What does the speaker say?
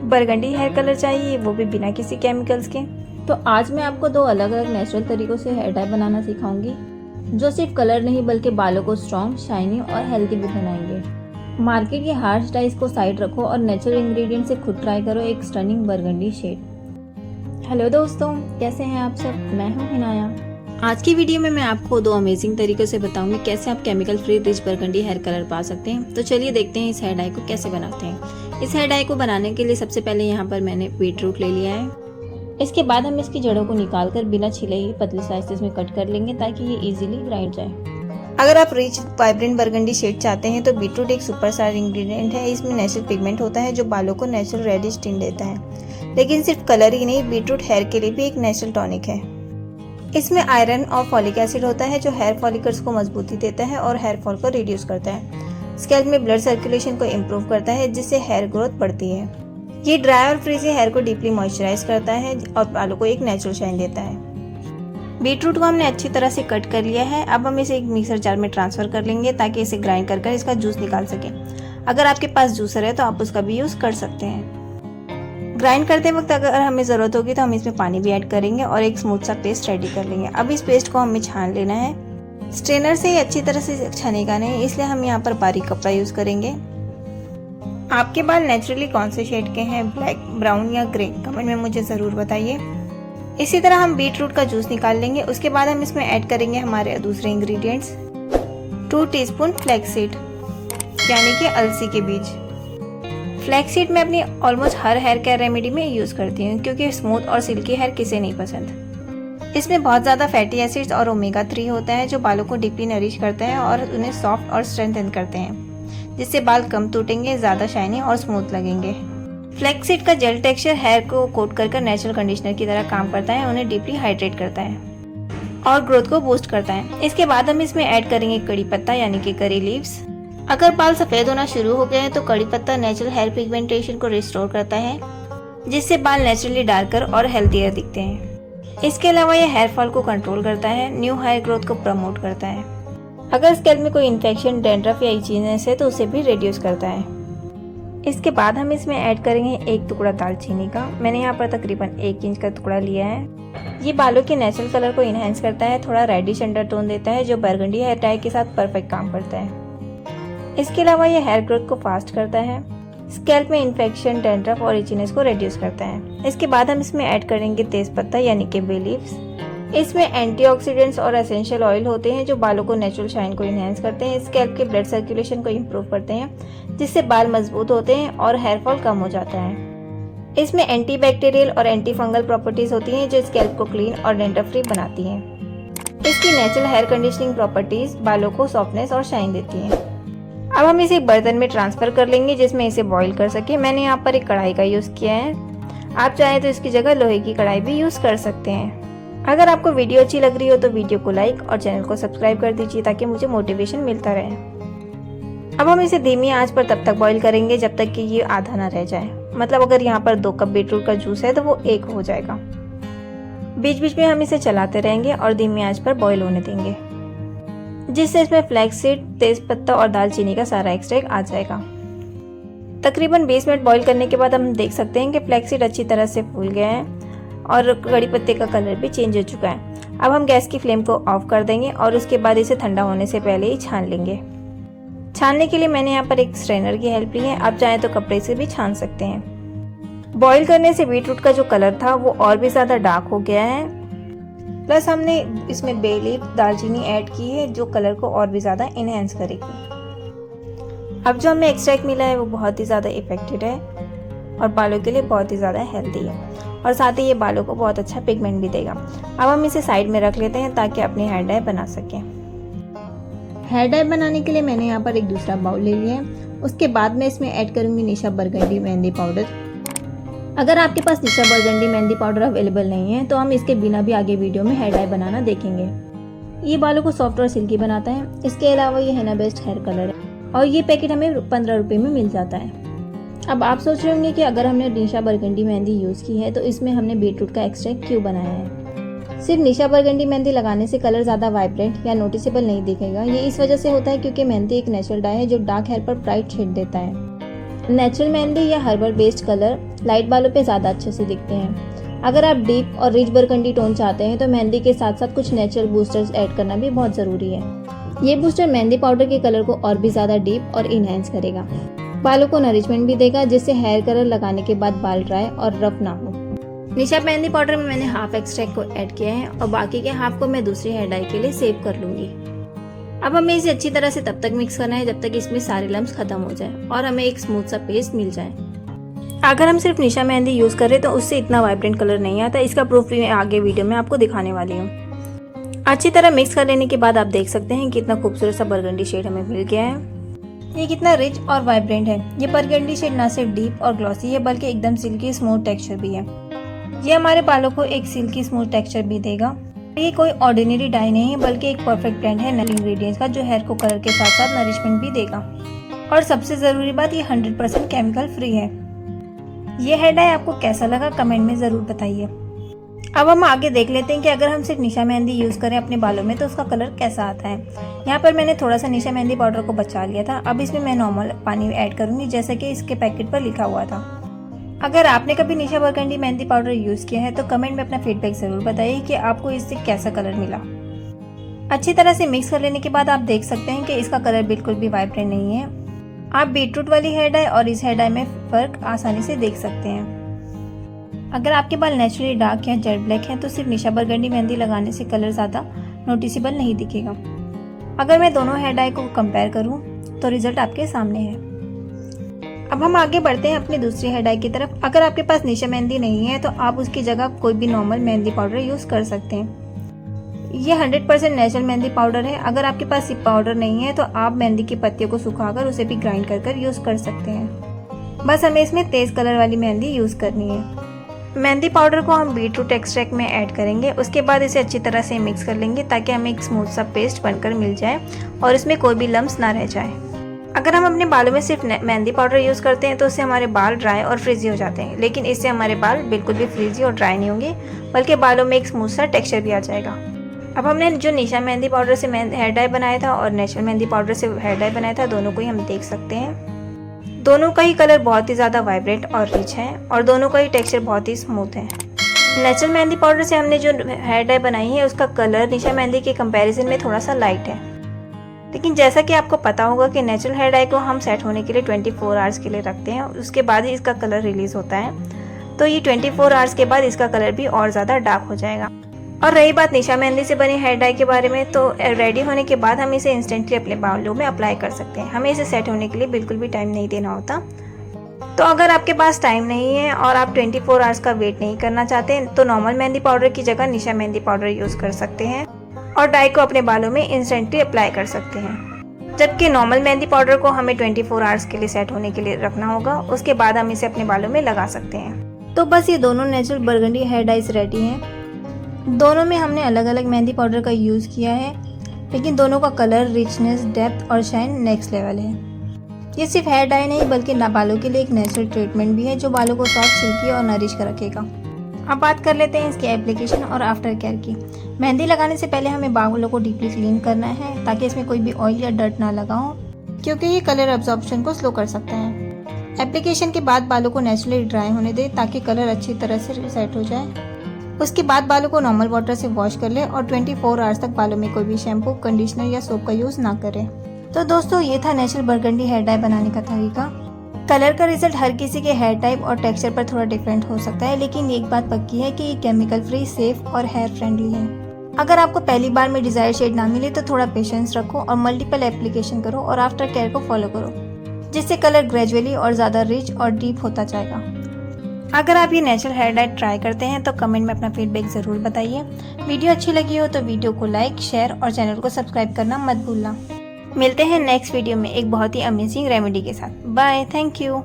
Burgundy hair colour चाहिए, वो भी बिना किसी केमिकल्स के। तो आज मैं आपको 2 अलग अलग नेचुरल तरीकों से हेयर डाई बनाना सिखाऊंगी, जो सिर्फ कलर नहीं बल्कि बालों को स्ट्रॉन्ग, शाइनी और हेल्दी भी बनाएंगे। मार्केट के हार्श डाइज को साइड रखो और नेचुरल इंग्रेडिएंट से खुद ट्राई करो एक स्टनिंग बरगंडी शेड। हेलो दोस्तों, कैसे हैं आप सब? मैं हूं हिनाया। आज की वीडियो में मैं आपको 2 अमेजिंग तरीकों से बताऊंगी कैसे आप chemical free rich burgundy hair colour पा सकते हैं। तो चलिए देखते हैं इस हेयर डाई को कैसे बनाते हैं। इस हेयर डाई को बनाने के लिए सबसे पहले यहाँ पर मैंने बीटरूट ले लिया है। इसके बाद हम इसकी जड़ों को निकालकर बिना छिले ही पतले स्लाइसेस में कट कर लेंगे ताकि ये इजीली ग्राइंड जाए। अगर आप रिच वाइब्रेंट बरगंडी शेड चाहते हैं तो बीटरूट एक सुपरस्टार इंग्रेडिएंट है। इसमें नेचुरल पिगमेंट होता है जो बालों को नेचुरल रेडिश टिंट देता है। लेकिन सिर्फ कलर ही नहीं, बीटरूट हेयर के लिए भी एक नेचुरल टॉनिक है। इसमें आयरन और फॉलिक एसिड होता है जो हेयर फॉलिकल्स को मजबूती देता है और हेयर फॉल को रिड्यूस करता है। स्कैल्प में ब्लड सर्कुलेशन को इम्प्रूव करता है जिससे हेयर ग्रोथ बढ़ती है। ये ड्राई और फ्रीजी हेयर को डीपली मॉइस्चराइज करता है और बालों को एक नेचुरल शाइन देता है। बीटरूट को हमने अच्छी तरह से कट कर लिया है। अब हम इसे एक मिक्सर जार में ट्रांसफर कर लेंगे ताकि इसे ग्राइंड कर इसका जूस निकाल सकें। अगर आपके पास जूसर है तो आप उसका भी यूज़ कर सकते हैं। ग्राइंड करते वक्त अगर हमें ज़रूरत होगी तो हम इसमें पानी भी ऐड करेंगे और एक स्मूथ सा पेस्ट रेडी कर लेंगे। अब इस पेस्ट को हमें छान लेना है। स्ट्रेनर से ही अच्छी तरह से छानेगा नहीं, इसलिए हम यहाँ पर बारीक कपड़ा यूज़ करेंगे। आपके बाल नेचुरली कौन से शेड के हैं, ब्लैक, ब्राउन या ग्रे? कमेंट में मुझे ज़रूर बताइए। इसी तरह हम बीटरूट का जूस निकाल लेंगे। उसके बाद हम इसमें ऐड करेंगे हमारे दूसरे इंग्रेडिएंट्स। 2 टीस्पून फ्लैक्स सीड यानी कि अलसी के बीज। फ्लैक्स सीड मैं अपनी ऑलमोस्ट हर हेयर केयर रेमेडी में यूज़ करती हूँ क्योंकि स्मूथ और सिल्की हेयर किसे नहीं पसंद। इसमें बहुत ज़्यादा फैटी एसिड्स और ओमेगा 3 होता है जो बालों को डीपली नरिश करते हैं और उन्हें सॉफ्ट और स्ट्रेंथन करते हैं, जिससे बाल कम टूटेंगे, ज़्यादा शाइनी और स्मूथ लगेंगे। फ्लैक्स सीड का जेल टेक्सचर हेयर को कोट कर नेचुरल कंडीशनर की तरह काम करता है, उन्हें डीपली हाइड्रेट करता है और ग्रोथ को बूस्ट करता है। इसके बाद हम इसमें ऐड करेंगे कड़ी पत्ता यानी कि करी लीव्स। अगर बाल सफ़ेद होना शुरू हो गए हैं तो कड़ी पत्ता नेचुरल हेयर पिगमेंटेशन को रिस्टोर करता है, जिससे बाल नेचुरली डार्कर और हेल्थियर दिखते हैं। इसके अलावा यह हेयर फॉल को कंट्रोल करता है, न्यू हेयर ग्रोथ को प्रमोट करता है। अगर स्कैल्प में कोई इन्फेक्शन, डैंड्रफ या इचीनेस है तो उसे भी रिड्यूस करता है। इसके बाद हम इसमें ऐड करेंगे 1 टुकड़ा दालचीनी का। मैंने यहाँ पर तकरीबन 1 इंच का टुकड़ा लिया है। ये बालों के नेचुरल कलर को इन्हेंस करता है, थोड़ा रेडिश अंडरटोन देता है जो बरगंडी हेयर डाई के साथ परफेक्ट काम करता है। इसके अलावा यह हेयर ग्रोथ को फास्ट करता है, स्कैल्प में इन्फेक्शन, डैंड्रफ और इचीनेस को रिड्यूस करता है। इसके बाद हम इसमें ऐड करेंगे तेज पत्ता यानी कि बे लीव्स। इसमें एंटीऑक्सीडेंट्स और एसेंशियल ऑयल होते हैं जो बालों को नेचुरल शाइन को इन्हेंस करते हैं, स्कैल्प के ब्लड सर्कुलेशन को इम्प्रूव करते हैं, जिससे बाल मजबूत होते हैं और हेयर फॉल कम हो जाता है। इसमें एंटीबैक्टीरियल और एंटी फंगल प्रॉपर्टीज होती हैं जो स्कैल्प को क्लीन और डैंड्रफ फ्री बनाती हैं। इसकी नेचुरल हेयर कंडीशनिंग प्रॉपर्टीज बालों को सॉफ्टनेस और शाइन देती हैं। अब हम इसे एक बर्तन में ट्रांसफर कर लेंगे जिसमें इसे बॉईल कर सके। मैंने यहाँ पर एक कढ़ाई का यूज़ किया है। आप चाहें तो इसकी जगह लोहे की कढ़ाई भी यूज़ कर सकते हैं। अगर आपको वीडियो अच्छी लग रही हो तो वीडियो को लाइक और चैनल को सब्सक्राइब कर दीजिए ताकि मुझे मोटिवेशन मिलता रहे। अब हम इसे धीमी आंच पर तब तक बॉईल करेंगे जब तक कि ये आधा ना रह जाए। मतलब अगर यहाँ पर 2 कप बीटरूट का जूस है तो वो 1 हो जाएगा। बीच बीच में हम इसे चलाते रहेंगे और धीमी आंच पर बॉईल होने देंगे, जिससे इसमें फ्लैक्स सीड, तेज पत्ता और दालचीनी का सारा एक्सट्रैक्ट आ जाएगा। तकरीबन 20 मिनट बॉईल करने के बाद हम देख सकते हैं कि फ्लैक्स सीड अच्छी तरह से फूल गया है और कड़ी पत्ते का कलर भी चेंज हो चुका है। अब हम गैस की फ्लेम को ऑफ कर देंगे और उसके बाद इसे ठंडा होने से पहले ही छान लेंगे। छानने के लिए मैंने यहाँ पर एक स्ट्रेनर की हेल्प ली है। आप चाहें तो कपड़े से भी छान सकते हैं। बॉईल करने से बीटरूट का जो कलर था वो और भी ज़्यादा डार्क हो गया है। प्लस हमने इसमें बे लीफ, दालचीनी ऐड की है जो कलर को और भी ज़्यादा इन्हेंस करेगी। अब जो हमें एक्सट्रैक्ट मिला है वो बहुत ही ज़्यादा इफेक्टिव है और बालों के लिए बहुत ही ज़्यादा हेल्दी है और साथ ही ये बालों को बहुत अच्छा पिगमेंट भी देगा। अब हम इसे साइड में रख लेते हैं ताकि अपनी हेयर डाई बना सकें। हेयर डाई बनाने के लिए मैंने यहाँ पर एक दूसरा बाउल ले लिया है। उसके बाद मैं इसमें ऐड करूँगी निशा बरगंडी मेहंदी पाउडर। अगर आपके पास निशा बरगंडी मेहंदी पाउडर अवेलेबल नहीं है तो हम इसके बिना भी आगे वीडियो में हेयर डाई बनाना देखेंगे। ये बालों को सॉफ्ट और सिल्की बनाता है। इसके अलावा ये हेना बेस्ट हेयर कलर है और ये पैकेट हमें 15 रुपये में मिल जाता है। अब आप सोच रहे होंगे कि अगर हमने निशा बरगंडी मेहंदी यूज़ की है तो इसमें हमने बीटरूट का एक्सट्रैक्ट क्यों बनाया है। सिर्फ निशा बरगंडी मेहंदी लगाने से कलर ज़्यादा वाइब्रेंट या नोटिसेबल नहीं दिखेगा। ये इस वजह से होता है क्योंकि मेहंदी एक नेचुरल डाई है जो डार्क हेयर पर ब्राइट शेड देता है। नेचुरल मेहंदी या हर्बल बेस्ड कलर लाइट बालों पे ज़्यादा अच्छे से दिखते हैं। अगर आप डीप और रिच बरगंडी टोन चाहते हैं तो मेहंदी के साथ साथ कुछ नेचुरल बूस्टर्स ऐड करना भी बहुत ज़रूरी है। ये बूस्टर मेहंदी पाउडर के कलर को और भी ज़्यादा डीप और इनहेंस करेगा। बालों को नरिशमेंट भी देगा, जिससे हेयर कलर लगाने के बाद बाल ड्राई और रफ ना हो। निशा मेहंदी पाउडर में मैंने हाफ एक्सट्रैक्ट को ऐड किया है और बाकी के हाफ को मैं दूसरी हेयर डाई के लिए सेव कर लूंगी। अब हमें इसे अच्छी तरह से तब तक मिक्स करना है जब तक इसमें सारे लम्स खत्म हो जाए और हमें एक स्मूथ सा पेस्ट मिल जाए। अगर हम सिर्फ निशा मेहंदी यूज़ करें तो उससे इतना वाइब्रेंट कलर नहीं आता। इसका प्रूफ भी मैं आगे वीडियो में आपको दिखाने वाली हूँ। अच्छी तरह मिक्स कर लेने के बाद आप देख सकते हैं कितना खूबसूरत सा बरगंडी शेड हमें मिल गया है। ये कितना रिच और वाइब्रेंट है। ये बरगंडी शेड ना सिर्फ डीप और ग्लॉसी है बल्कि एकदम सिल्की स्मूथ टेक्सचर भी है। ये हमारे बालों को एक सिल्की स्मूथ टेक्सचर भी देगा। ये कोई ऑर्डिनरी डाई नहीं है बल्कि एक परफेक्ट ब्लेंड है इंग्रेडिएंट्स का, जो हेयर को कलर के साथ साथ नरिशमेंट भी देगा। और सबसे ज़रूरी बात, ये 100% केमिकल फ्री है। ये हेयर डाई आपको कैसा लगा कमेंट में ज़रूर बताइए। अब हम आगे देख लेते हैं कि अगर हम सिर्फ निशा मेहंदी यूज़ करें अपने बालों में तो उसका कलर कैसा आता है। यहाँ पर मैंने थोड़ा सा निशा मेहंदी पाउडर को बचा लिया था। अब इसमें मैं नॉर्मल पानी ऐड करूँगी जैसा कि इसके पैकेट पर लिखा हुआ था। अगर आपने कभी निशा बरगंडी मेहंदी पाउडर यूज़ किया है तो कमेंट में अपना फीडबैक ज़रूर बताइए कि आपको इससे कैसा कलर मिला। अच्छी तरह से मिक्स कर लेने के बाद आप देख सकते हैं कि इसका कलर बिल्कुल भी वाइब्रेंट नहीं है। आप बीटरूट वाली हेयर डाई और इस हेयर डाई में फ़र्क आसानी से देख सकते हैं। अगर आपके बाल नेचुरली डार्क या जेट ब्लैक हैं तो सिर्फ निशा बरगंडी मेहंदी लगाने से कलर ज़्यादा नोटिसेबल नहीं दिखेगा। अगर मैं दोनों हेयर डाई को कंपेयर करूं तो रिजल्ट आपके सामने है। अब हम आगे बढ़ते हैं अपनी दूसरी हेयर डाई की तरफ। अगर आपके पास निशा मेहंदी नहीं है तो आप उसकी जगह कोई भी नॉर्मल मेहंदी पाउडर यूज़ कर सकते हैं। ये 100% नेचुरल मेहंदी पाउडर है। अगर आपके पास ये पाउडर नहीं है तो आप मेहंदी की पत्तियों को सुखाकर उसे भी ग्राइंड कर यूज़ कर सकते हैं। बस हमें इसमें तेज़ कलर वाली मेहंदी यूज़ करनी है। मेहंदी पाउडर को हम बीटरूट एक्सट्रैक्ट में ऐड करेंगे। उसके बाद इसे अच्छी तरह से मिक्स कर लेंगे ताकि हमें एक स्मूथ सा पेस्ट बनकर मिल जाए और इसमें कोई भी लम्स ना रह जाए। अगर हम अपने बालों में सिर्फ मेहंदी पाउडर यूज़ करते हैं तो उससे हमारे बाल ड्राई और फ्रीजी हो जाते हैं, लेकिन इससे हमारे बाल बिल्कुल भी फ्रीजी और ड्राई नहीं होंगे बल्कि बालों में एक स्मूथ सा टेक्सचर भी आ जाएगा। अब हमने जो निशा मेहंदी पाउडर से हेयर डाई बनाया था और नेचुरल मेहंदी पाउडर से हेयर डाई बनाया था, दोनों को ही हम देख सकते हैं। दोनों का ही कलर बहुत ही ज़्यादा वाइब्रेंट और रिच है और दोनों का ही टेक्सचर बहुत ही स्मूथ है। नेचुरल मेहंदी पाउडर से हमने जो हेयर डाई बनाई है उसका कलर निशा मेहंदी के कंपैरिजन में थोड़ा सा लाइट है, लेकिन जैसा कि आपको पता होगा कि नेचुरल हेयर डाई को हम सेट होने के लिए 24 आवर्स के लिए रखते हैं, उसके बाद ही इसका कलर रिलीज़ होता है। तो ये 24 आवर्स के बाद इसका कलर भी और ज़्यादा डार्क हो जाएगा। और रही बात निशा मेहंदी से बनी हेयर डाई के बारे में, तो रेडी होने के बाद हम इसे इंस्टेंटली अपने बालों में अप्लाई कर सकते हैं। हमें इसे सेट होने के लिए बिल्कुल भी टाइम नहीं देना होता। तो अगर आपके पास टाइम नहीं है और आप 24 आवर्स का वेट नहीं करना चाहते तो नॉर्मल मेहंदी पाउडर की जगह निशा मेहंदी पाउडर यूज़ कर सकते हैं और डाई को अपने बालों में इंस्टेंटली अप्लाई कर सकते हैं। जबकि नॉर्मल मेहंदी पाउडर को हमें 24 आवर्स के लिए सेट होने के लिए रखना होगा, उसके बाद हम इसे अपने बालों में लगा सकते हैं। तो बस ये दोनों natural burgundy hair dyes ready हैं। दोनों में हमने अलग अलग मेहंदी पाउडर का यूज़ किया है, लेकिन दोनों का कलर, रिचनेस, डेप्थ और शाइन नेक्स्ट लेवल है। ये सिर्फ हेयर डाई नहीं बल्कि बालों के लिए एक नेचुरल ट्रीटमेंट भी है जो बालों को सॉफ्ट, सिल्की और नरिश कर रखेगा। अब बात कर लेते हैं इसकी एप्लीकेशन और आफ्टर केयर की। मेहंदी लगाने से पहले हमें बालों को डीपली क्लीन करना है ताकि इसमें कोई भी ऑयल या डर्ट ना लगा हो, क्योंकि ये कलर अब्जॉर्प्शन को स्लो कर सकता है। एप्लीकेशन के बाद बालों को नेचुरली ड्राई होने दें ताकि कलर अच्छी तरह से सेट हो जाए। उसके बाद बालों को नॉर्मल वाटर से वॉश कर ले और 24 आवर्स तक बालों में कोई भी शैम्पू, कंडीशनर या सोप का यूज़ ना करें। तो दोस्तों, ये था नेचुरल बरगंडी हेयर डाई बनाने का तरीका। कलर का रिजल्ट हर किसी के हेयर टाइप और टेक्सचर पर थोड़ा डिफरेंट हो सकता है, लेकिन एक बात पक्की है कि ये केमिकल फ्री, सेफ और हेयर फ्रेंडली है। अगर आपको पहली बार में डिजायर शेड ना मिले तो थोड़ा पेशेंस रखो और मल्टीपल एप्लीकेशन करो और आफ्टर केयर को फॉलो करो, जिससे कलर ग्रेजुअली और ज़्यादा रिच और डीप होता जाएगा। अगर आप ये नेचुरल हेयर डाई ट्राई करते हैं तो कमेंट में अपना फीडबैक ज़रूर बताइए। वीडियो अच्छी लगी हो तो वीडियो को लाइक, शेयर और चैनल को सब्सक्राइब करना मत भूलना। मिलते हैं नेक्स्ट वीडियो में एक बहुत ही अमेजिंग रेमेडी के साथ। Bye, thank you.